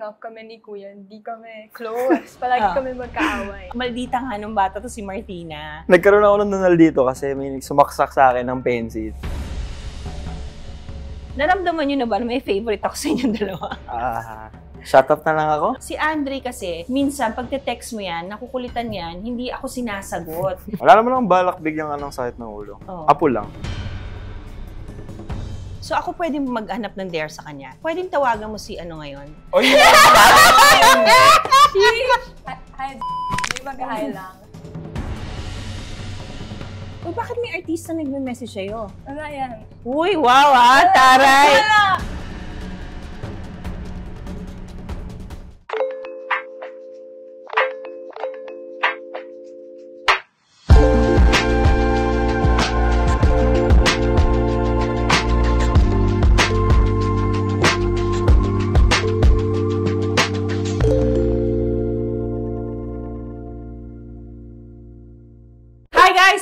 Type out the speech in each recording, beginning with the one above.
growing up kami ni Kuya, hindi kami close. Palagi kami magkaaway. Maldita nga nung bata to si Martina. Nagkaroon ako ng nunal dito kasi may sumaksak sa akin ng pencil. Naramdaman nyo na ba na may favorite ako sa inyong dalawa? Shut up na lang ako? Si Andre kasi, minsan pag te-text mo yan, nakukulitan yan, hindi ako sinasagot. Wala naman akong balak bigyan ka ng sakit ng ulo. Apo lang. So ako pwede maghanap ng dare sa kanya. Pwedeng tawagan mo si ano ngayon? Oy! Hi, may mag-hi lang. Uy, bakit may artista nagme-message sa'yo? Wala yan. Uy, wow taray!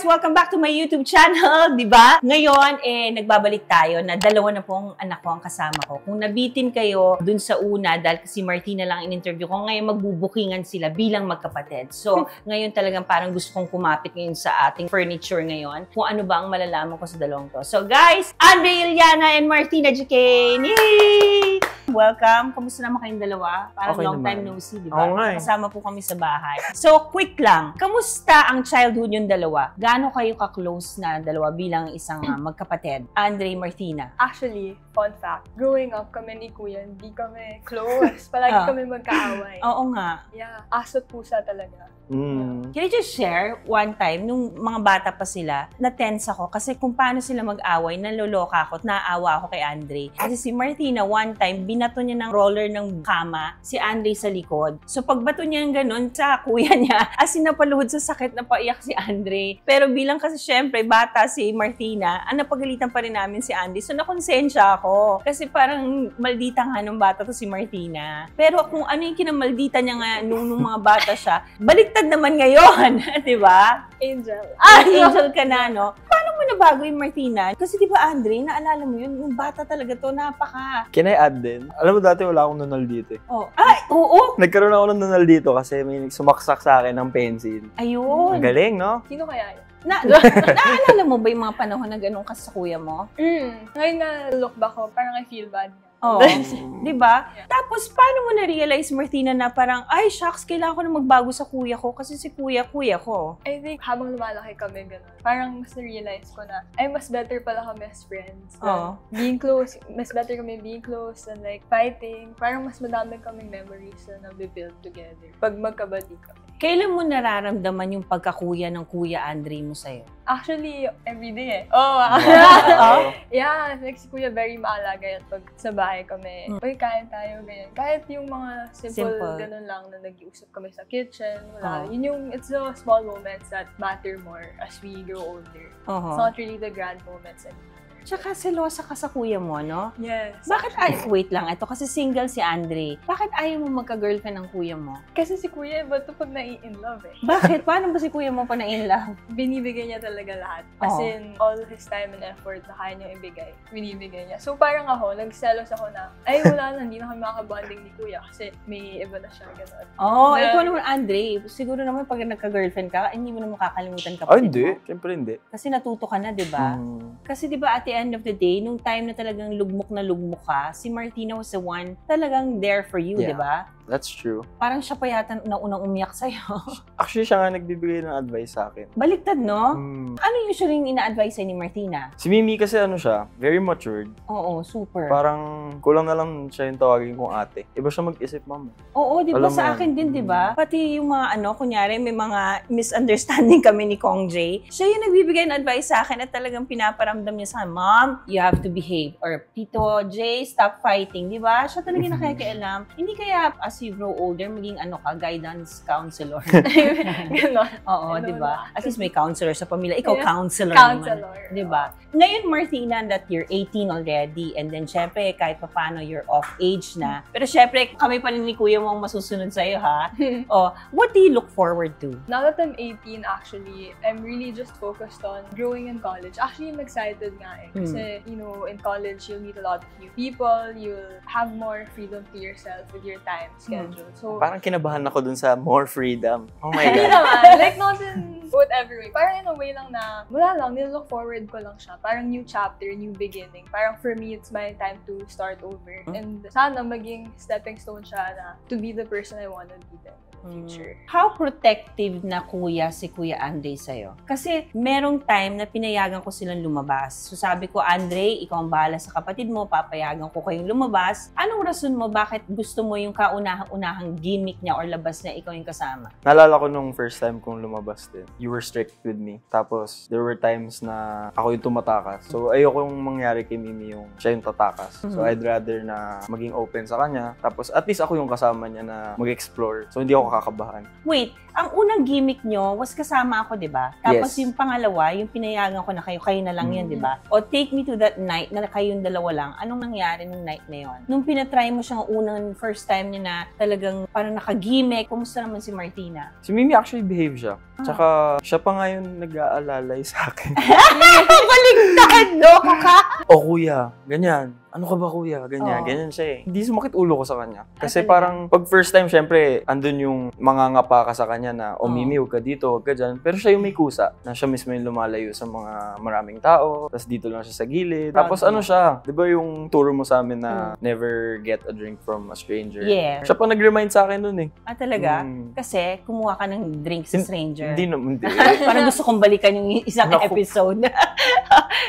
Welcome back to my YouTube channel, di ba? Ngayon, nagbabalik tayo na dalawa na pong anak ko ang kasama ko. Kung nabitin kayo dun sa una, dahil si Martina lang in-interview ko, ngayon magbubukingan sila bilang magkapatid. So, ngayon talagang parang gusto kong kumapit ngayon sa ating furniture ngayon, kung ano ba ang malalaman ko sa dalawang to. So, guys, Andre Iliana and Martina Jicane! Yay! Welcome! Kamusta naman kayong dalawa? Parang okay long naman. time no see, di ba? Okay. Kasama po kami sa bahay. So, quick lang. Kamusta ang childhood yung dalawa? Gaano kayo ka-close na dalawa bilang isang magkapatid? Andre, Martina. Actually, fun fact, growing up kami ni Kuya, hindi kami close. Palagi kami magkaaway. Oo nga. Yeah, aso't pusa talaga. Can you just share one time, nung mga bata pa sila, na-tense ako kasi kung paano sila mag-away, naloloka ako at naawa ako kay Andre. Kasi si Martina, one time, binato niya ng roller ng kama si Andre sa likod. So pagbato niya ng ganun sa kuya niya, as in napaluhod sa sakit na paiyak si Andre. Pero bilang kasi syempre, bata si Martina, napagalitan pa rin namin si Andre. So nakonsensya ako. Kasi parang maldita nga nung bata to si Martina. Pero kung ano yung kinamaldita niya nga nung mga bata siya, baliktad naman ngayon, di ba? Angel. Angel ka na, no? Paano mo nabago yung Martina? Kasi di ba, Andre, naalala mo yun, yung bata talaga to, napaka. Can I add din? Alam mo dati wala akong nunal dito eh. Oo. Nagkaroon ako ng nunal dito kasi may sumaksak sa akin ng pencil. Ayun. Ang galing, no? Sino kaya yun? Naalala mo ba yung mga panahon na ganun ka sa kuya mo? Ngayon na look back ko, parang I feel bad. Oo. Di ba? Yeah. Tapos, paano mo na-realize, Martina, na parang, ay, shucks, kailangan ko na magbago sa kuya ko kasi si kuya ko. I think, habang lumalaki kami, gano'n, parang mas na-realize ko na, ay, mas better pala kami as friends. Being close, mas better kami being close than like fighting. Parang mas madami kaming memories na nabibuild together pag magkabati kami. Kailan mo nararamdaman yung pagkakuya ng Kuya Andre mo sa'yo? Actually, everyday eh. Yeah, like si Kuya very maalaga yan pag sa bahay kami. Uy, kain tayo, ganyan. Kahit yung mga simple. Ganun lang na nag-iusap kami sa kitchen. Wala. Yun yung, it's the small moments that matter more as we grow older. It's not really the grand moments anymore. Tsaka selosa ka sa kuya mo, no? Yes. Bakit, wait lang, ito kasi single si Andre. Bakit ayaw mo magka-girlfriend ng kuya mo? Kasi si kuya, iba ito pag nai-in-love eh. Bakit? Paano ba si kuya mo pa na-in-love? Binibigay niya talaga lahat. As in, all his time and effort na kaya niya ibigay, binibigay niya. So parang ako, nagselos ako na, ay wala na, hindi na kami makabonding ni kuya kasi may iba na siya, gano'n. Ikaw naman, Andre, siguro naman pag nagka-girlfriend ka, hindi mo na makakalimutan kapatid mo. Hindi. Siyempre hindi. Kasi natuto ka na, di ba? Kasi di ba, at the end of the day, nung time na talagang lugmok na lugmok ka, si Martina was the one talagang there for you, di ba? That's true. Parang siya pa yata na unang umiyak sa'yo. Actually, siya nga nagbibigay ng advice sa akin. Baliktad, no? Ano usually yung ina-advise ni Martina? Si Mimi kasi ano siya, very matured. Oo, super. Parang kulang na lang siya yung tawagin kong ate. Iba siya mag-isip, mama. Oo, di ba sa akin din, di ba? Pati yung mga kunyari, may mga misunderstanding kami ni Kong J. Siya yung nagbibigay ng advice sa akin at talagang pinaparamdam niya sa akin, Mom, you have to behave. Or, Tito J, stop fighting. Di ba? Siya talaga nakikialam. Hindi kaya as you grow older, maging guidance counselor. Ganon. Oo, di ba? At least may counselor sa pamilya. Ikaw, counselor naman. Di ba? Ngayon, Martina, that you're 18 already, and then syempre, kahit pa paano, you're off age na. Pero syempre, kami pa rin ni Kuya mo ang masusunod sa'yo, ha? What do you look forward to? Now that I'm 18, actually, I'm really just focused on growing in college. Actually, I'm excited nga eh. Kasi, you know, in college, you'll meet a lot of new people, you'll have more freedom to yourself with your time schedule. So, parang kinabahan ako dun sa more freedom. Oh my hindi God. naman. Like, not in whatever way. Parang in a way lang na, wala lang, nilook forward ko lang siya. Parang new chapter, new beginning. Parang for me, it's my time to start over. And sana maging stepping stone siya na to be the person I want to be then in the future. How protective na kuya si Kuya Andre sa'yo? Kasi merong time na pinayagan ko silang lumabas. So sabi ko, Andre, ikaw ang bahala sa kapatid mo, papayagan ko kayong lumabas. Anong rason mo bakit gusto mo yung kaunahang gimmick niya or labas na ikaw yung kasama? Naalala ko nung first time kong lumabas din. You were strict with me. Tapos, there were times na ako yung tumatakas. So, ayoko yung mangyari kay Mimi yung siya yung tatakas. So, I'd rather na maging open sa kanya. Tapos, at least ako yung kasama niya na mag-explore. So, hindi ako kakabahan. Wait, ang unang gimmick nyo was kasama ako, di ba? Tapos Yes. yung pangalawa, yung pinayagan ko na kayo na lang yan, di ba? O take me to that night na kayong dalawa lang. Anong nangyari nung night na yon? Nung pinatry mo siyang unang first time niya na talagang parang naka-gimmick, kumusta naman si Martina? Si Mimi actually behave siya. Tsaka, siya pa nga yung nag-aalalay sa akin. Baligtad, no? O kuya, ganyan. Ano ka ba kuya? Ganyan, Oo. ganyan siya eh. Hindi sumakit ulo ko sa kanya. Kasi talaga? parang pag first time, syempre, andun yung mangangapa ka sa kanya na, Oo. Mimi, huwag ka dito, huwag ka dyan. Pero siya yung may kusa, na siya mismo yung lumalayo sa mga maraming tao, tapos dito lang siya sa gilid. Proud Tapos mo. ano siya, di ba yung turo mo sa amin na never get a drink from a stranger? Yeah. Siya pa nag-remind sa akin nun eh. Ah, talaga? Mm. Kasi kumuha ka ng drink sa stranger. Hindi naman, hindi. Parang gusto kong balikan yung isang Naku. episode.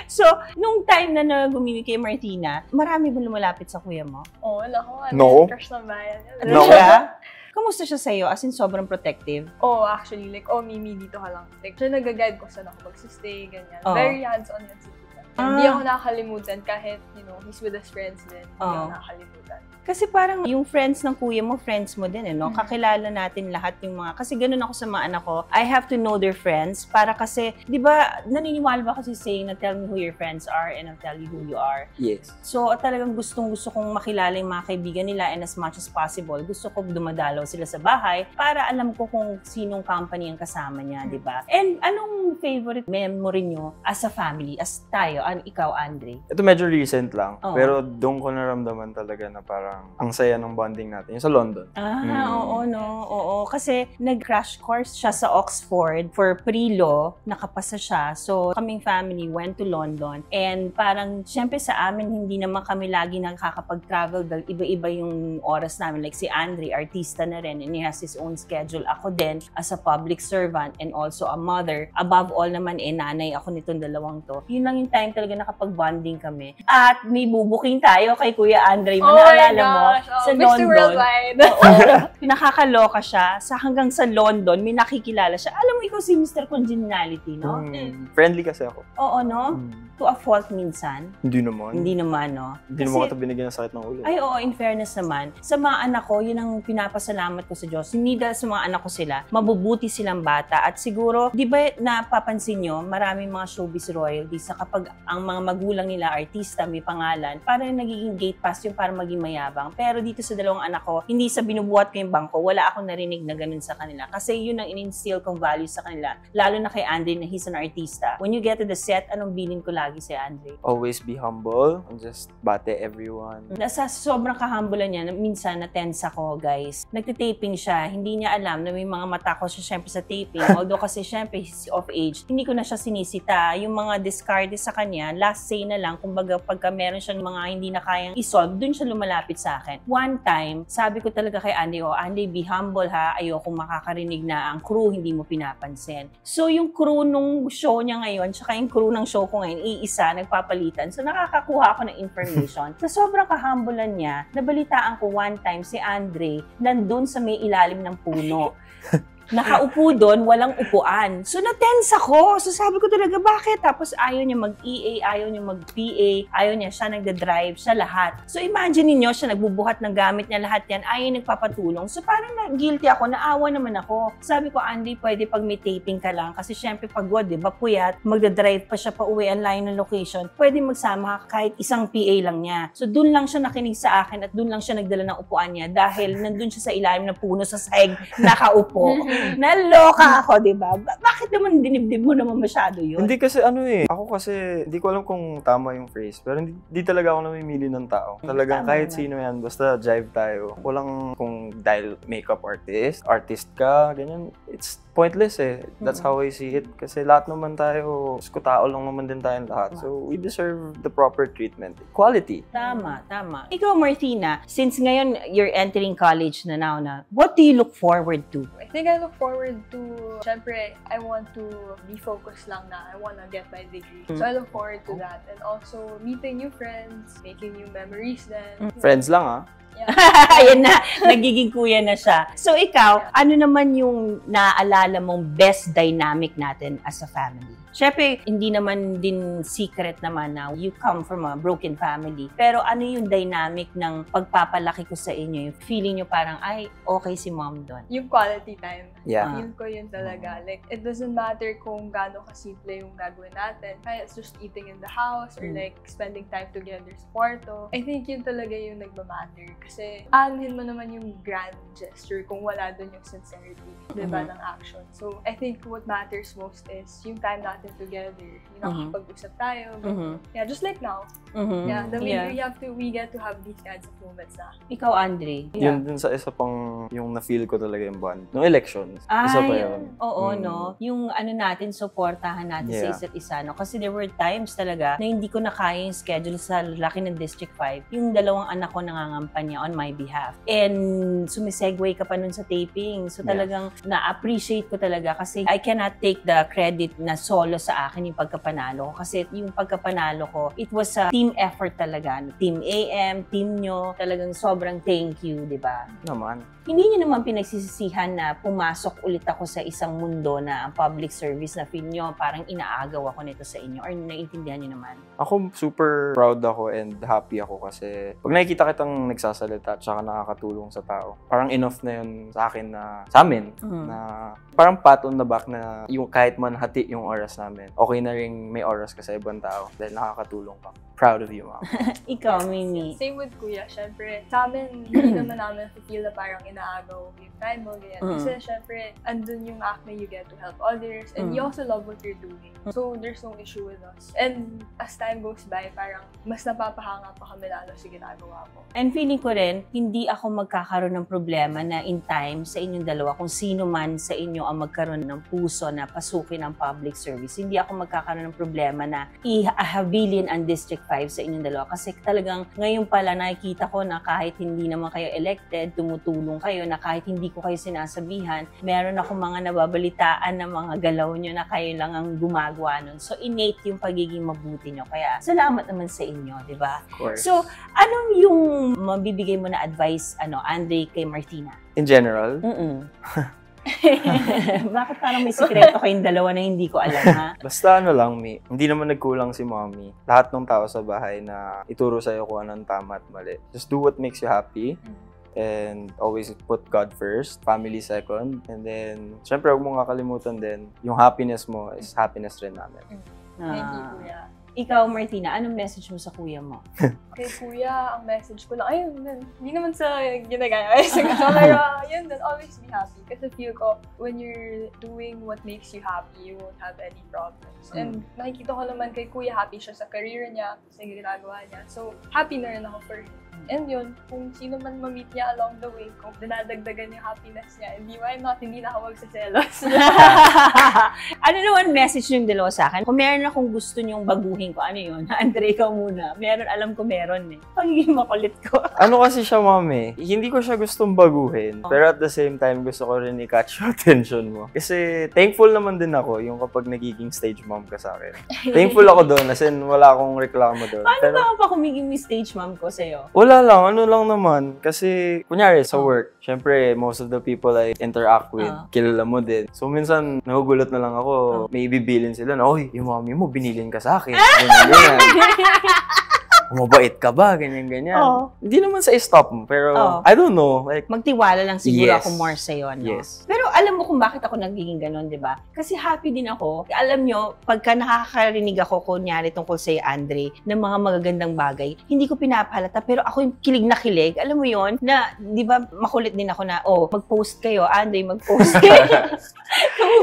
So, nung time na gumimik kay Martina, marami ba lumalapit sa kuya mo? Oh, wala ko. No. Crush na bayan. No. Talaga? Kamusta siya sa'yo? As in, sobrang protective? Oh, actually, like, Mimi, dito ka lang. Like, siya nag-guide ko saan ako magsistay, ganyan. Oo. Very hands-on yan si Tita. Ah. Hindi ako nakakalimutan kahit, you know, he's with his friends din. Hindi Oo. ako nakakalimutan. Kasi parang yung friends ng kuya mo, friends mo din, no? Kakilala natin lahat yung mga, kasi ganun ako sa mga anak ko, I have to know their friends para kasi, di ba, naniniwala ba kasi saying na tell me who your friends are and I'll tell you who you are. Yes. So, talagang gustong-gusto kong makilala yung mga kaibigan nila and as much as possible, gusto ko dumadalaw sila sa bahay para alam ko kung sinong company ang kasama niya, di ba? And anong favorite memory nyo as a family, as tayo, ikaw, Andre? Ito medyo recent lang, Oo. pero doon ko naramdaman talaga na parang ang saya ng bonding natin. Yung sa London. Oo, no? Oo. Kasi nag-crash course siya sa Oxford for pre-law. Nakapasa siya. So, kaming family went to London. And parang, syempre sa amin, hindi naman kami lagi nakakapag-travel dahil iba-iba yung oras namin. Like si Andre, artista na rin, and he has his own schedule. Ako din, as a public servant and also a mother. Above all naman, nanay ako nitong dalawang to. Yun lang yung time talaga nakapag-bonding kami. At may bubuking tayo kay Kuya Andre. Naalala mo? Sa Mr. London. Worldwide. Oo. Nakakaloka siya. Hanggang sa London, may nakikilala siya. Alam mo, ikaw si Mr. Congeniality, no? Friendly kasi ako. Oo, no? To a fault minsan. Hindi naman. Hindi naman, no? Hindi naman kita binigyan ng sakit ng ulo. Ay, oo, in fairness naman. Sa mga anak ko, yun ang pinapasalamat ko sa Diyos. Hindi dahil sa mga anak ko sila, mabubuti silang bata. At siguro, di ba napapansin nyo, maraming mga showbiz royalties na kapag ang mga magulang nila, artista, may pangalan, parang nagiging gate pass yung para maging mayabang. Pero dito sa dalawang anak ko, hindi sa binubuhat ko yung bangko, wala akong narinig na ganun sa kanila. Kasi yun ang in-instill kong values sa kanila. Lalo na kay Andre na he's an artista. When you get to the set, anong bilin ko lagi si Andre? Always be humble and just bate everyone. Nasa sobrang kahambulan niya, minsan na-tense ako, guys. Nagtitaping siya, hindi niya alam na may mga mata ko siya syempre sa taping. Although kasi syempre he's of age, hindi ko na siya sinisita. Yung mga discard sa kanya, last say na lang, kumbaga pagka meron siyang mga hindi na kayang isolve, dun siya lumalapit sa akin. One time, sabi ko talaga kay Andy, Andy, be humble ha, ayokong makakarinig na ang crew hindi mo pinapansin. So yung crew nung show niya ngayon, tsaka yung crew ng show ko ngayon, iisa, nagpapalitan. So nakakakuha ako ng information. Sa sobrang kahambulan niya, nabalitaan ko one time si Andre nandun sa may ilalim ng puno. Nakaupo doon, walang upuan. So, na-tense ako. So, sabi ko talaga, bakit? Tapos, ayaw niya mag-EA, ayaw niya mag-PA, ayaw niya, siya nagda-drive, siya lahat. So, imagine niyo siya nagbubuhat ng gamit niya, lahat yan, ayaw nagpapatulong. So, parang guilty ako, naawa naman ako. Sabi ko, Andy, pwede pag may taping ka lang, kasi syempre, pagod, diba, puyat, magda-drive pa siya pa uwi, ang layo ng location, pwede magsama ka kahit isang PA lang niya. So, dun lang siya nakinig sa akin at dun lang siya nagdala ng upuan niya dahil nandun siya sa ilalim ng puno sa sahig, nakaupo. Naloka ako, di ba? Bakit naman dinibdib mo naman masyado yun? Hindi kasi ako kasi, hindi ko alam kung tama yung phrase, pero hindi talaga ako namimili ng tao. Talagang Tama kahit naman. sino yan, basta jive tayo. Walang kung dahil makeup artist ka, ganyan, it's pointless eh. That's how I see it. Kasi lahat naman tayo, tao lang naman din tayong lahat. So, we deserve the proper treatment. Quality. Tama. Ikaw, Martina, since ngayon you're entering college na now what do you look forward to? I think I look forward to, syempre, I want to be focused lang na I want to get my degree. So I look forward to that. And also, meeting new friends, making new memories then. Friends lang ah. Yeah. Ayan na, nagiging kuya na siya. So ikaw, ano naman yung naaalala mong best dynamic natin as a family? Siyempre, hindi naman din secret naman na you come from a broken family. Pero ano yung dynamic ng pagpapalaki ko sa inyo? Yung feeling nyo parang, ay, okay si mom doon. Yung quality time. Yeah. Feel ko yun talaga. Like, it doesn't matter kung gaano kasimple yung gagawin natin. Kaya it's just eating in the house or like spending time together sa kwarto. I think yun talaga yung nagmamatter. Kasi aanhin mo naman yung grand gesture kung wala doon yung sincerity, diba, ng action. So, I think what matters most is yung time natin together. Yung nakakapag-usap tayo. Yeah, just like now. Yeah, we get to have these kinds of moments na. Ikaw, Andre? Yun din sa isa pang yung na-feel ko talaga yung bond. Nung elections. Isa pa yun. Oo, no? Yung ano natin, supportahan natin sa isa't isa, no? Kasi there were times talaga na hindi ko na kaya yung schedule sa laki ng District 5. Yung dalawang anak ko nangangampanya on my behalf. And sumisegue ka pa nun sa taping. So talagang na-appreciate ko talaga kasi I cannot take the credit na solo sa akin yung pagkapanalo ko. Kasi yung pagkapanalo ko, it was a team effort talaga. Team AM, team nyo, talagang sobrang thank you, di ba? Naman. Hindi niyo naman pinagsisisihan na pumasok ulit ako sa isang mundo na ang public service na feel nyo, parang inaagaw ako nito sa inyo or naiintindihan niyo naman? Ako super proud ako and happy ako kasi pag nakikita kitang nagsasalita at saka nakakatulong sa tao, parang enough na yun sa akin na, sa amin, na parang pat on the back na yung kahit man hati yung oras namin, okay na rin may oras ka sa ibang tao dahil nakakatulong ka. Proud of you, ma'am. Ikaw, Mimi. Same with Kuya. Syempre, sa amin, hindi naman namin feel na parang inaagaw yung time mo, ganyan. Kasi syempre, andun yung act na you get to help others and you also love what you're doing. So, there's no issue with us. And as time goes by, parang mas napapahanga pa kami lalo sa ginagawa ko. And feeling ko rin, hindi ako magkakaroon ng problema na in time sa inyong dalawa, kung sino man sa inyo ang magkaroon ng puso na pasukin ang public service, hindi ako magkakaroon ng problema na ihabilin ang District 5 sa inyong dalawa. Kasi talagang ngayon pala nakikita ko na kahit hindi naman kayo elected, tumutulong kayo, na kahit hindi ko kayo sinasabihan, meron ako mga nababalitaan na mga galaw nyo na kayo lang ang gumagawa nun. So, innate yung pagiging mabuti nyo. Kaya, salamat naman sa inyo, di ba? Of course. So, anong yung mabibigay mo na advice, Andre, kay Martina? In general, Bakit parang may sikreto kayong dalawa na hindi ko alam, ha? basta lang, hindi naman nagkulang si mommy. Lahat ng tao sa bahay na ituro sa'yo kung anong tama at mali. Just do what makes you happy. And always put God first, family second. And then, syempre, huwag mong kakalimutan din, yung happiness mo is happiness rin namin. Thank you, Kuya. Ikaw, Martina, anong message mo sa kuya mo? Kay Kuya, ang message ko lang, ayun, hindi naman sa ginagaya. Pero, yun, then always be happy. Kasi feel ko, when you're doing what makes you happy, you won't have any problems. And nakikita ko naman kay Kuya, happy siya sa career niya, sa ginagawa niya. So, happy na rin ako for him. And yun, kung sino man ma-meet niya along the way, kung dinadagdagan yung happiness niya, why not, hindi na ako magsaselos. Ano naman message yung dalawa sa akin? Kung meron akong gusto niyong baguhin ko, ano yun? Andre, ikaw muna. Meron, alam ko meron eh. Pagiging makulit ko. Ano kasi siya, mami? Hindi ko siya gustong baguhin. Pero at the same time, gusto ko rin i-catch yung attention mo. Kasi thankful naman din ako yung kapag nagiging stage mom ka sa akin. Thankful ako doon, as in wala akong reklamo doon. Paano ba ako kumiging stage mom ko sa'yo? Wala lang, ano lang naman. Kasi, kunyari, sa work, syempre, most of the people I interact with, kilala mo din. So, minsan, nagugulat na lang ako. May ibibilin sila na, oy, yung mami mo, binilin ka sa akin. Ganyan. mabait ka ba? Ganyan-ganyan. Oo. Hindi naman sa stop mo, pero I don't know. Like, magtiwala lang siguro Yes. ako more sa'yo, no? Yes. Pero alam mo kung bakit ako nagiging ganun, di ba? Kasi happy din ako. Alam nyo, pagka nakakarinig ako, kunyari tungkol sa Andre, ng mga magagandang bagay, hindi ko pinapahalata, pero ako yung kilig na kilig. Alam mo yon na, di ba, makulit din ako na, mag-post kayo, Andre, mag-post kayo.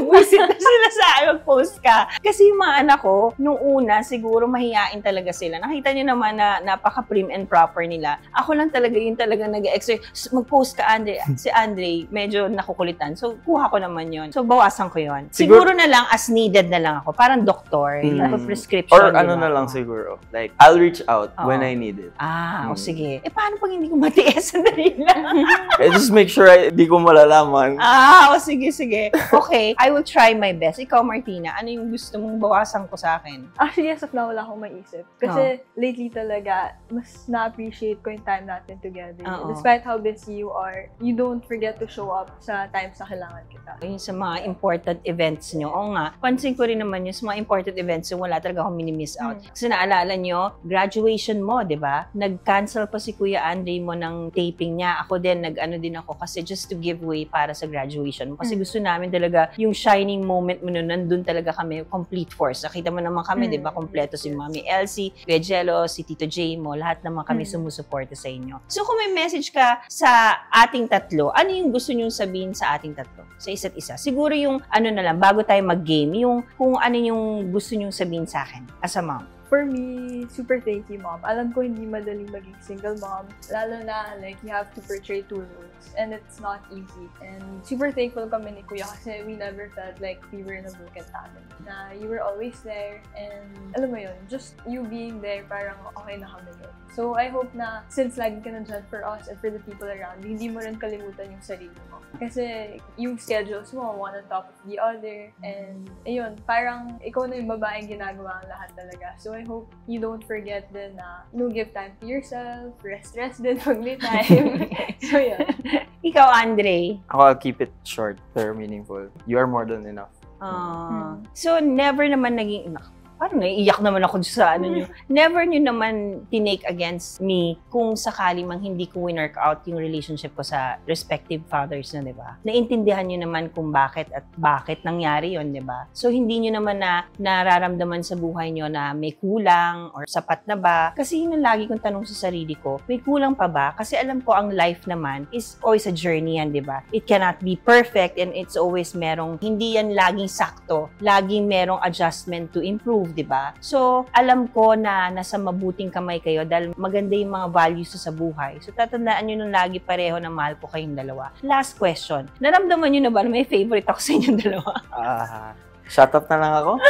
Bumisit na sila sa akin, mag-post ka. Kasi yung mga anak ko, nung una, siguro mahihain talaga sila. Nakita nyo naman na napaka-prim and proper nila. Ako lang talaga yung talagang nag-extra, mag-post ka, Andre. Si Andre, medyo nakukulitan. So, kuha ko naman yon. So, bawasan ko yon. Siguro na lang, as needed na lang ako. Parang doktor, prescription. Or ano na lang siguro. Like, I'll reach out when I need it. Sige. Paano pag hindi ko matiis? Sandali lang. Just make sure hindi ko malalaman. Sige. Okay, I will try my best. Ikaw, Martina, ano yung gusto mong bawasan ko sa akin? Actually, as of now, wala akong maisip. Kasi lately talaga, mas na-appreciate ko yung time natin together. Despite how busy you are, you don't forget to show up sa times na kailangan kita. Yung sa mga important events nyo. Oo nga, pansin ko rin naman yung sa mga important events nyo, wala talaga akong minimiss out. Kasi naalala nyo, graduation mo, di ba? Nag-cancel pa si Kuya Andre mo ng taping niya. Ako din, nag-ano din ako kasi just to give way para sa graduation mo. Kasi gusto namin talaga yung shining moment mo nun, nandun talaga kami, complete force. Nakita mo naman kami, di ba? Kompleto si Mami Elsie, Kuya Jello, si Tito J mo, lahat naman kami sumusuporta sa inyo. So kung may message ka sa ating tatlo, ano yung gusto nyong sabihin sa ating tatlo? Sa isa't isa. Siguro yung ano na lang, bago tayo mag-game, yung kung ano yung gusto nyong sabihin sa akin as a mom. For me, super thank you, Mom. Alam ko hindi madaling maging single mom. Lalo na, like, you have to portray two roles. And it's not easy. And super thankful kami ni Kuya kasi we never felt like we were in a broken family. Na you were always there. And alam mo yun, just you being there, parang okay na kami yun. So, I hope na since lagi ka nandyan for us and for the people around, hindi mo rin kalimutan yung sarili mo. Kasi yung schedules mo, one on top of the other. And ayun, parang ikaw na yung babaeng ginagawa ang lahat talaga. So, I hope you don't forget din na give time to yourself, rest din pag may time. So, yun. Ikaw, Andre? I'll keep it short, pero meaningful. You are more than enough. So, never naman naging... Parang naiiyak naman ako sa ano nyo. Never nyo naman tinake against me kung sakali mang hindi ko winwork out yung relationship ko sa respective fathers na, di ba? Naintindihan nyo naman kung bakit at bakit nangyari yon, di ba? So, hindi nyo naman na nararamdaman sa buhay nyo na may kulang or sapat na ba? Kasi yun ang lagi kong tanong sa sarili ko, may kulang pa ba? Kasi alam ko ang life naman is always a journey yan, di ba? It cannot be perfect and it's always merong, hindi yan laging sakto. Laging merong adjustment to improve, di ba? So, alam ko na nasa mabuting kamay kayo dahil maganda yung mga values sa buhay. So, tatandaan nyo nung lagi pareho na mahal ko kayong dalawa. Last question. Naramdaman nyo na ba na may favorite ako sa inyong dalawa? Shut up na lang ako?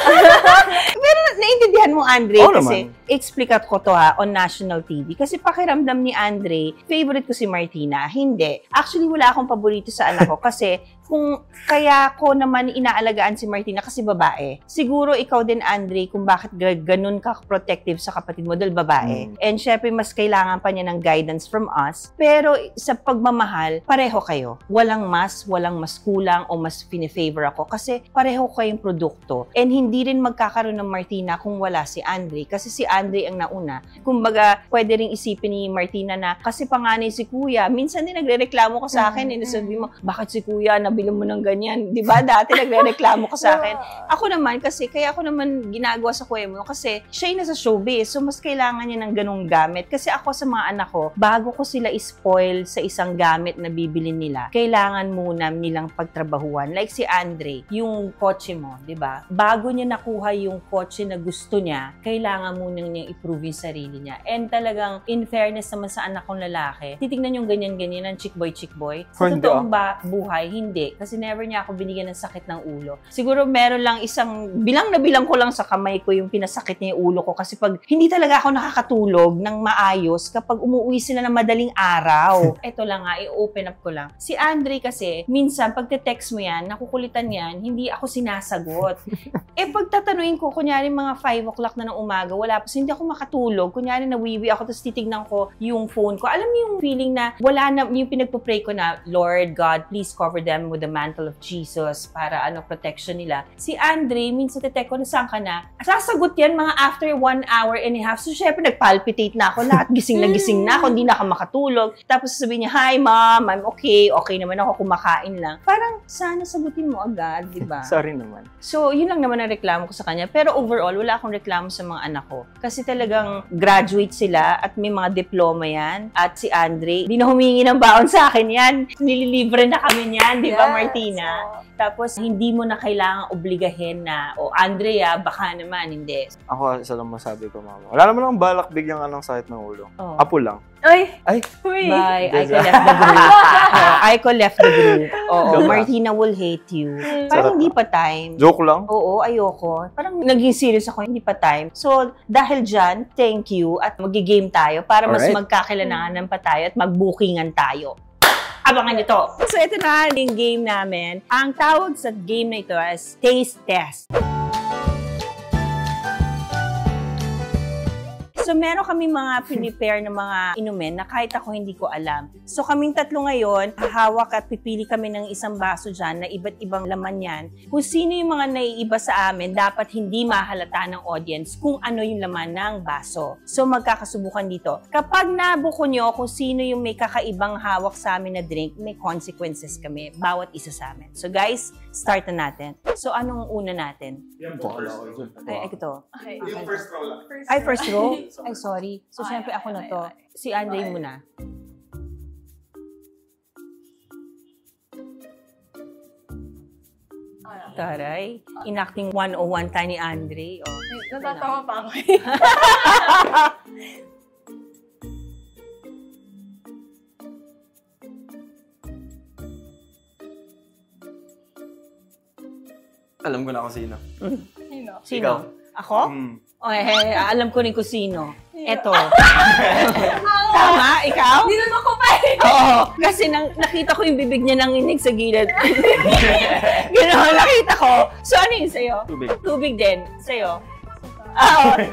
Pero naintindihan mo, Andre, kasi naman. explicat ko to on national TV. Kasi pakiramdam ni Andre, favorite ko si Martina. Hindi. Actually, wala akong paborito sa anak ko kasi kung kaya ko naman inaalagaan si Martina kasi babae. Siguro ikaw din, Andre, kung bakit ganun ka protective sa kapatid mo dahil babae. And syempre, mas kailangan pa niya ng guidance from us. Pero sa pagmamahal, pareho kayo. Walang mas kulang o mas fine-favor ako kasi pareho kayong produkto. And hindi rin magkakaroon ng Martina kung wala si Andre. Kasi si Andre ang nauna. Kumbaga, pwede rin isipin ni Martina na kasi panganay si Kuya. Minsan din nagre-reklamo ka sa akin. Sabi mo, bakit si Kuya nabili mo ng ganyan? Di ba? Dati nagre-reklamo ka sa akin. Ako naman, kasi kaya ako naman ginagawa sa Kuya mo kasi siya yung nasa showbiz. So, mas kailangan niya ng ganung gamit. Kasi ako sa mga anak ko, bago ko sila spoil sa isang gamit na bibili nila, kailangan muna nilang pagtrabahuan. Like si Andre, yung kotse mo, di ba? Bago niya nakuha yung kotse na gusto niya, kailangan muna niyang i-prove yung sarili niya. And talagang, in fairness naman sa anak kong lalaki, titignan yung ganyan-ganyan ng chick boy. Sa totoong buhay, hindi. Kasi never niya ako binigyan ng sakit ng ulo. Siguro meron lang bilang ko lang sa kamay ko yung pinasakit niya yung ulo ko. Kasi pag hindi talaga ako nakakatulog ng maayos kapag umuwi sila ng madaling araw. Ito lang nga, i-open up ko lang. Si Andre kasi, minsan, pag te-text mo yan, nakukulitan yan, hindi ako sinasagot. Pag tatanungin ko, kunyari mga 5 o'clock na ng umaga, wala pa, so hindi ako makatulog. Kunyari nawiwi ako, tapos titignan ko yung phone ko. Alam mo yung feeling na wala na, yung pinagpo-pray ko na, Lord God, please cover them with with the mantle of Jesus para protection nila. Si Andre, minsan tetek ko, nasaan ka na? Sasagot yan mga after 1 hour and a half. So, syempre, nagpalpitate na ako. Lahat gising na ako, hindi na ako makatulog. Tapos sasabihin niya, hi mom, I'm okay. Okay naman ako, kumakain lang. Parang, sana sagutin mo agad, di ba? Sorry naman. So, yun lang naman ang reklamo ko sa kanya. Pero overall, wala akong reklamo sa mga anak ko. Kasi talagang graduate sila at may mga diploma yan. At si Andre, di na humingi ng baon sa akin yan. Nililibre na kami niyan, di ba, Martina? Tapos, hindi mo na kailangang obligahin na, Andrea, baka naman, hindi. Ako, isa lang masabi ko, mama. Wala naman akong balak bigyan ka ng sakit ng ulo. Apo lang. Ay! Uy! Bye. Aiko left the group. Aiko left the group. Oo, Martina will hate you. Parang hindi pa time. Joke lang? Oo, ayoko. Parang naging serious ako, hindi pa time. So, dahil dyan, thank you at mag-game tayo para mas magkakilananan pa tayo at mag-bookingan tayo. Abangan nyo to. So, ito na yung game namin. Ang tawag sa game na ito is Taste Test. So, meron kami mga prepare na mga inumin na kahit ako hindi ko alam. So, kaming tatlo ngayon, hahawak at pipili kami ng isang baso dyan na iba't ibang laman yan. Kung sino yung mga naiiba sa amin, dapat hindi mahalata ng audience kung ano yung laman ng baso. So, magkakasubukan dito. Kapag nabuko nyo kung sino yung may kakaibang hawak sa amin na drink, may consequences kami, bawat isa sa amin. So, guys, start na natin. So, anong una natin? Ay, ito. Yung first row lang. Ay, first row? Ay, sorry. So, syempre ako na to. Si Andre muna. Taray. Enacting 101 tayo ni Andre. Oh. Natatawa pa ako. Alam ko na kung sino. Sino? Ako? Okay, alam ko rin kung sino. Eto. Tama? Ikaw? Hindi naman ko pa eh. Oo. Kasi nakita ko yung bibig niya nanginig sa gilid. Gano'n, nakita ko. So, ano yun sa'yo? Tubig. Tubig din. Sa'yo?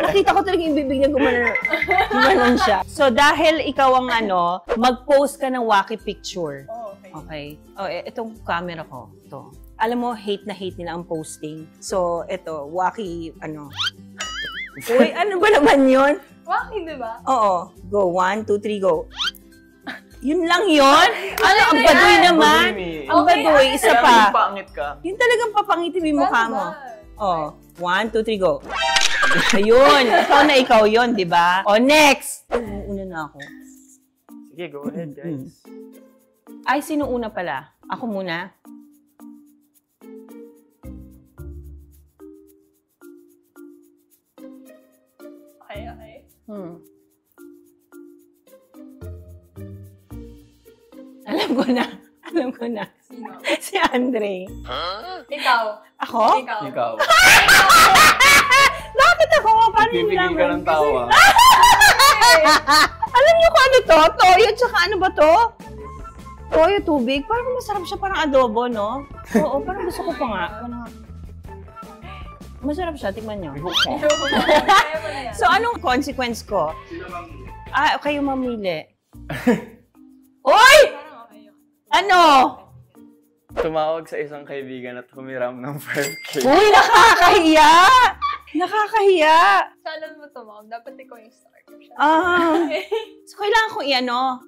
Nakita ko talaga yung bibig niya gumanon siya. So, dahil ikaw ang mag-post ka ng wacky picture. Okay. Itong camera ko. Ito. Alam mo, hate na hate nila ang posting. So, ito, wacky, Uy, ano ba naman yun? Wacky, di ba? Oo. Go. 1, 2, 3, go. Yun lang yun? Ang baduy naman. Ang baduy, isa pa. Pangit ka. Yun talagang papangitin yung mukha mo. 1, 2, 3, go. Ayun. Ikaw yun, di ba? Next. Una na ako. Sige, go ahead, guys. Ay, sino una pala? Ako muna. Okay. Alam ko na. Sino? Si Andre. Ikaw. Ako? Ikaw. Bakit ako? Paano yung Pipigil ka ng tawa. Alam niyo kung ano to? Toyo, tsaka ano ba to? Toyo, tubig. Parang masarap siya, parang adobo, no? Oo, parang gusto ko pa nga. Masarap siya, tingnan niyo. So, anong consequence ko? Sino mamili? Kayo mamili. Oy! Ano? Tumawag sa isang kaibigan at humiram ng 5K. Uy, nakakahiya! Nakakahiya! Sana mo to, ma'am. Dapat ikaw yung start. So, kailangan kong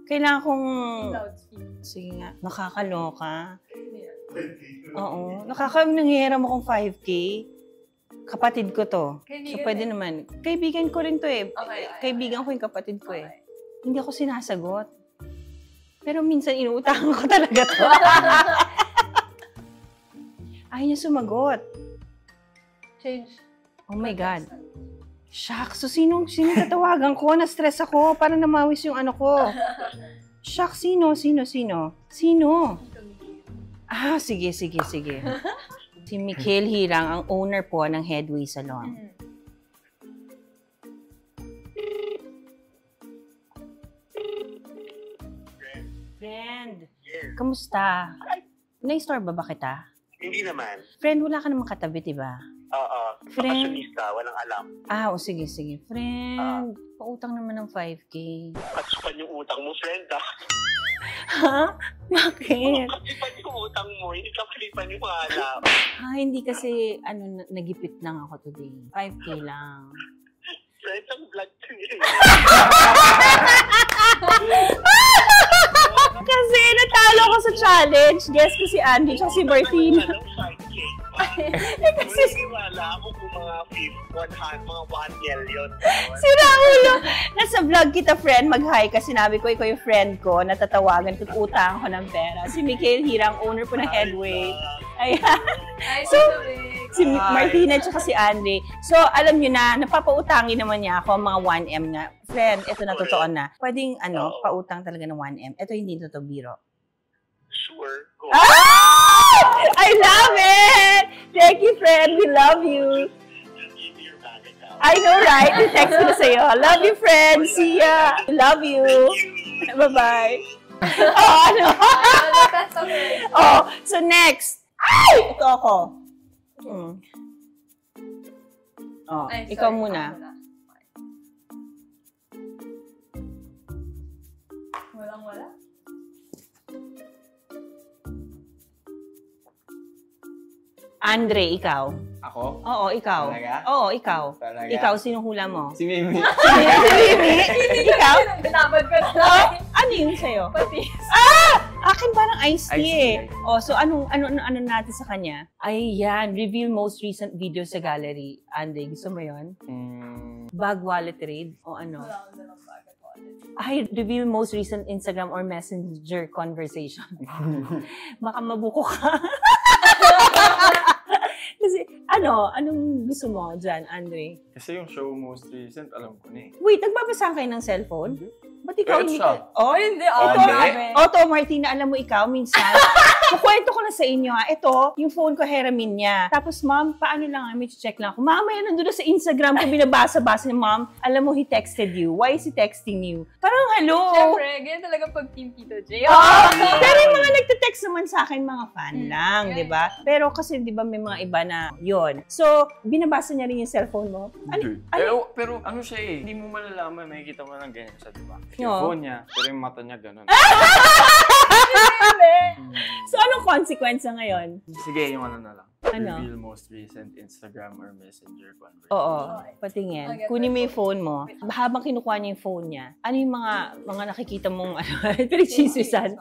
kailangan kong... Loudspeaker. Sige nga, nakakaloka. Yeah. Oo, nangyayari mo kong 5K. Kapatid ko to. Kaibigan So, pwede naman. Kaibigan ko rin to eh. Okay. Kaibigan ko yung kapatid ko eh. Hindi ako sinasagot. Pero minsan inuutangan ko talaga to. Ayaw niya sumagot. Change. Oh my God. Shucks, so sino tatawagan ko? Na-stress ako. Parang namawis yung ko. Shucks, sino? Sige. Si Mikhail Hirang, ang owner po ng Headway Salon. Friend, kamusta? Na-store ba kita? Hindi naman. Friend, wala ka namang katabi, diba? Oo. Friend. Fashionista, walang alam. Sige. Friend, pautang naman ng 5K. Katsipan yung utang mo, friend, ah. Ha? Bakit? Katsipan yung utang mo, hindi ka paniwala. Hindi kasi, nagipit lang ako today. 5K lang. Friend, ang vlog ko niya. Kasi natalo ko sa challenge. Guess ko si Andy at si Martina. Kasi wala ako kung mga 1 million. Sira ulo! Nasa vlog kita, friend. Mag-hi kasi sinabi ko, ikaw yung friend ko. Natatawagan ko, utang ko ng pera. Si Mikhail Hirang, owner po ng Headway. Ayan. So, si Martina at si Andre. So, alam nyo na, napapautangin naman niya ako mga 1M nga. Friend, ito na totoo na. Pwedeng, pautang talaga ng 1M. Ito hindi totoo biro. Sure. Go. I love it! Thank you, friend. We love you. I know, right? I-text ko na sa'yo. Love you, friend. See ya. Love you. Bye-bye. So next. Ay! Ito ako. Ikaw muna. Walang-wala. Andre, ikaw. Ako? Oo, ikaw. Talaga? Oo, ikaw. Talaga? Ikaw, sinong hula mo? Si Mimi. Ikaw? Binabad ko na lang. Ano yun sa'yo? Patis. Akin parang iced tea eh. Iced Oh, so ano natin sa kanya? Ay, yan. Reveal most recent video sa gallery. Andre, gusto mo yun? Bag wallet raid? O ano? Wala akong dalang bagat wallet. Ay, reveal most recent Instagram or Messenger conversation. Baka mabuko ka. Kasi, anong gusto mo dyan, Andre? Kasi yung show most recent, alam ko na eh. Wait, nagbabasa kayo ng cellphone? Ba't ikaw It's hindi siya. Oh, Hindi, hindi. Oto, Martina, alam mo ikaw, minsan, kukwento ko na sa inyo ha, ito, yung phone ko, heramin niya. Tapos, ma'am, paano lang, may check lang ako. Mamaya nandun na sa Instagram ko, binabasa-basa niya, ma'am, alam mo, he texted you. Why is he texting you? Parang, hello. Siyempre, ganyan talaga pag Team Tito J. Pero yung mga nagte-text naman sa akin, mga fan lang, di ba? Pero kasi, di ba, may mga iba na yon. So, binabasa niya rin yung cellphone mo. Pero ano siya eh, hindi mo malalaman, makikita mo lang ganyan siya, di ba? Oo. Yung phone niya, pero yung mata niya ganun. So, anong consequence ngayon? Sige, yung ano na lang. Ano? Reveal most recent Instagram or Messenger conversation. Oo, patingin. Kunin mo yung phone mo. Habang kinukuha niya yung phone niya, ano yung mga nakikita mong pinagchisusan?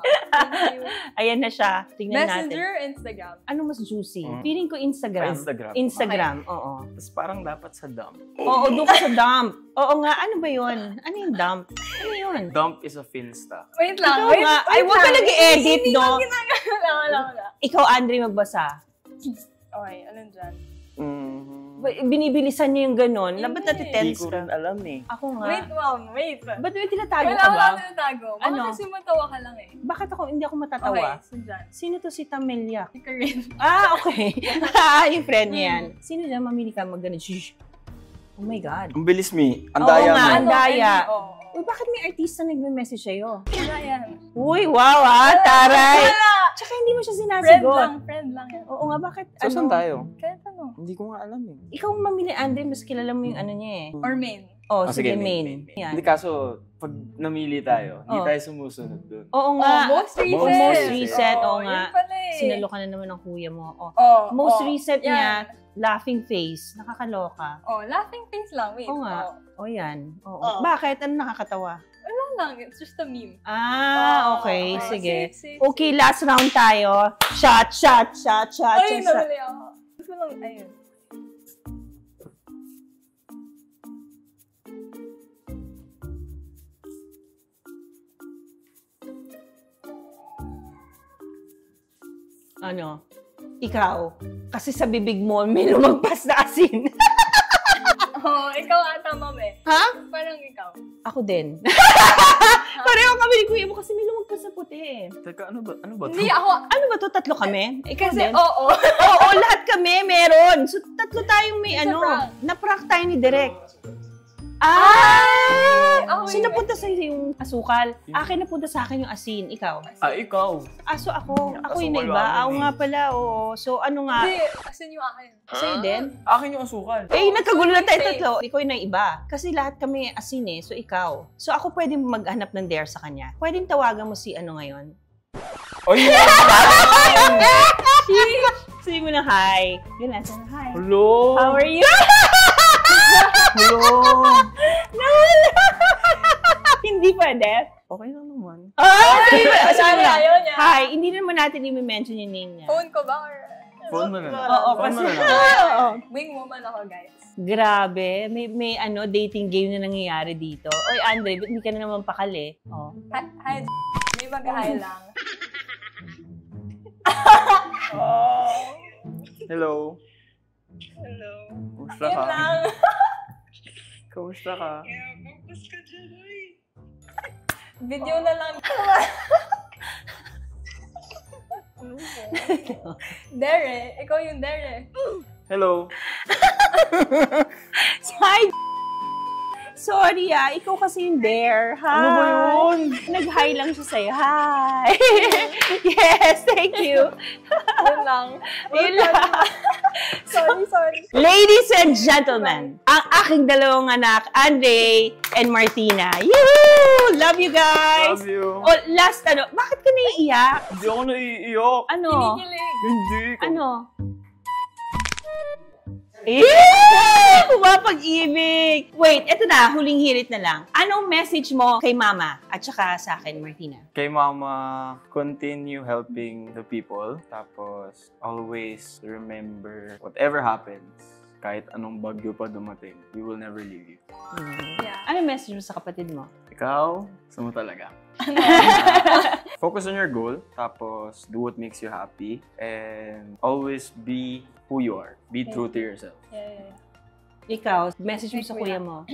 Ayan na siya. Tingnan natin. Messenger, Instagram. Ano mas juicy? Feeling ko Instagram. Instagram. Oo. Tapos parang dapat sa dump. Oo, doon ka sa dump. Oo nga, ano ba yun? Ano yung dump? Ano yun? Dump is a Finsta. Wait lang. Ikaw nga. Ay, huwag ka nag-edit, no? Wala. Ikaw, Andre, magbasa. Okay, anong dyan? Binibilisan niya yung ganun. Na ba't Hindi. Hindi natitense ko ka? rin alam eh. Ako nga. Wait, ma'am. Wait. Ba't may tinatago Wala ka ba? akong tinatago. Baka Ano? kasi matawa ka lang eh. Bakit hindi ako Okay, matatawa? so dyan. Sino to si Tamelia? Si Karin. Okay. Yung friend niya yan. Sino dyan mamili ka mag-ganun? Shhh. Oh my God. Ang bilis, Mi. Ang Oo daya nga, mo. ang daya. Oo. Uy, bakit may artista nagme-message sa'yo? Wala yan. Uy, wow taray. Wala. Tsaka hindi mo siya Friend sinasagot. lang. Friend lang yan. Oo nga, bakit? So, saan tayo? Kahit ano. Hindi ko nga alam eh. Ikaw mamili, Andre, mas kilala mo yung ano niya eh. Or main. Oh, Ah, sige, sige, main. Yan. Hindi kaso, pag namili tayo, hindi Oh. tayo sumusunod dun. Oo nga. Most recent. Most recent, oo nga. Yun pala eh. Sinalo ka na naman ng kuya mo. Oh. Oh, Most oh. recent Yan. niya, laughing face. Nakakaloka. Oh, laughing face lang. Wait. Oo nga. Oh. O yan. Oo. Oo. Bakit? Ano nakakatawa? Wala lang. It's just a meme. Okay. Oh, Sige. six. Okay, last round tayo. Shot. Ay, nabali ako. Gusto lang, ayun. Ano? Ikaw. Kasi sa bibig mo, may lumagpas na asin. Oh, ikaw ata, ma'am eh. Ha? Parang ikaw. Ako din. Pareho kami ni kuya mo kasi may lumagpas na puti eh. Teka, ano ba to? Hindi ako. Ano ba to? Tatlo kami? Ikaw Kasi, din? oo. Oo, lahat kami meron. So, tatlo tayong may Sa ano. prank. Na-prank tayo ni Direk. Ako So, yun. napunta sa'yo yung asukal. Akin napunta sa akin yung asin. Ikaw. Ikaw. So, ako. Ako yung Asukal iba. akin Ako eh. nga pala, oo. So, ano nga? Hindi, asin yung akin. Sa'yo din? Akin yung asukal. Nagkagulo na tayo Same. tatlo. Ikaw yung naiba. Kasi lahat kami asin eh. So, ikaw. So, ako pwedeng maghanap ng dare sa kanya. Pwedeng tawagan mo si ano ngayon? Oh, yeah! Sabi mo na hi. Yun lang, sana hi. Hello! How are you? Hello! Hindi pwede. Okay lang naman. Sorry, ayaw niya. Hi, hindi naman natin i-mention yung name niya. Phone ko ba? Or... Phone mo na lang. Oo, Phone mo kasi. na lang. Oo. Wing woman ako, guys. Grabe, may dating game na nangyayari dito. Oy, Andre, ba't hindi ka na naman pakali? Oh. Hi, may mag-hi lang. Hello. Hello. Kumusta Yun ka? lang. Kumusta ka? Yeah, focus ka dyan, oy. Video na lang. Dere, ikaw yung Dere. Hello. Hi! Sorry ikaw kasi yung there. Hi! Ano ba yun? Nag-hi lang siya sa'yo. Hi! Yes, thank you. Yun lang. Yun lang. Sorry. Ladies and gentlemen, ang aking dalawang anak, Andre and Martina. Yoo! Love you guys! Love you. Oh, last bakit ka naiiyak? Hindi ako naiiyak. Ano? Kinikilig. Hindi. Ano? Pumapag-ibig! Wait, eto na, huling hirit na lang. Anong message mo kay Mama at saka sa akin, Martina? Kay Mama, continue helping the people. Tapos, always remember whatever happens, kahit anong bagyo pa dumating, we will never leave you. Yeah. Anong message mo sa kapatid mo? Ikaw, gusto mo talaga. Focus on your goal, tapos do what makes you happy, and always be who you are. Be true to yourself. Yeah. Ikaw, message mo sa kuya mo.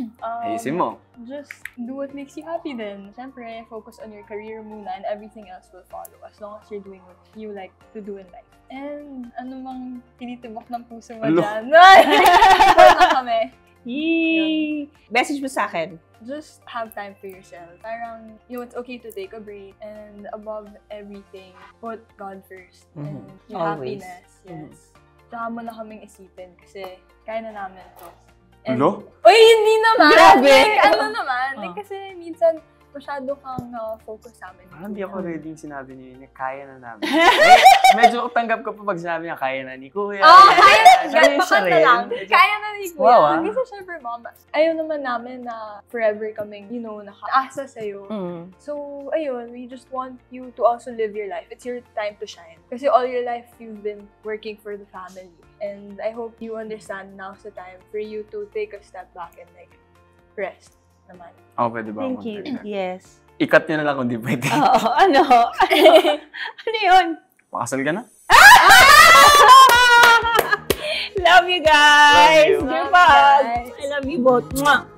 Ayusin mo. Just do what makes you happy then. Siyempre, focus on your career muna and everything else will follow as long as you're doing what you like to do in life. And ano mang tinitibok ng puso mo dyan. Support na kami. Yee! Message mo sa akin. Just have time for yourself. Parang, it's okay to take a break and above everything, put God first. And your Always. happiness. Yes. Tsaka mo na kaming isipin kasi kaya na namin to. And, Hello? Uy, hindi naman! Grabe! Like, ano naman? Like, kasi minsan, masyado kang focus sa amin. Parang hindi ako ready yung sinabi niyo yun. Kaya na namin. Medyo tanggap ko pa pag sinabi niya, kaya na ni Kuya. Kaya na! Sanay Bakit siya na rin. lang? Kaya na ni Kuya. Wow, Kasi syempre, mama, ayaw naman namin na forever kaming, nakaasa sa'yo. So, ayun, we just want you to also live your life. It's your time to shine. Kasi all your life, you've been working for the family. And I hope you understand now's the time for you to take a step back and like, rest naman. Pwede ba? Thank you. Yes. Ikat niyo na lang kung di pwede. Oo, ano? Ano yun? Pakasal ka na? Love you guys! Love you. Goodbye! Bye. I love you both. Mwah!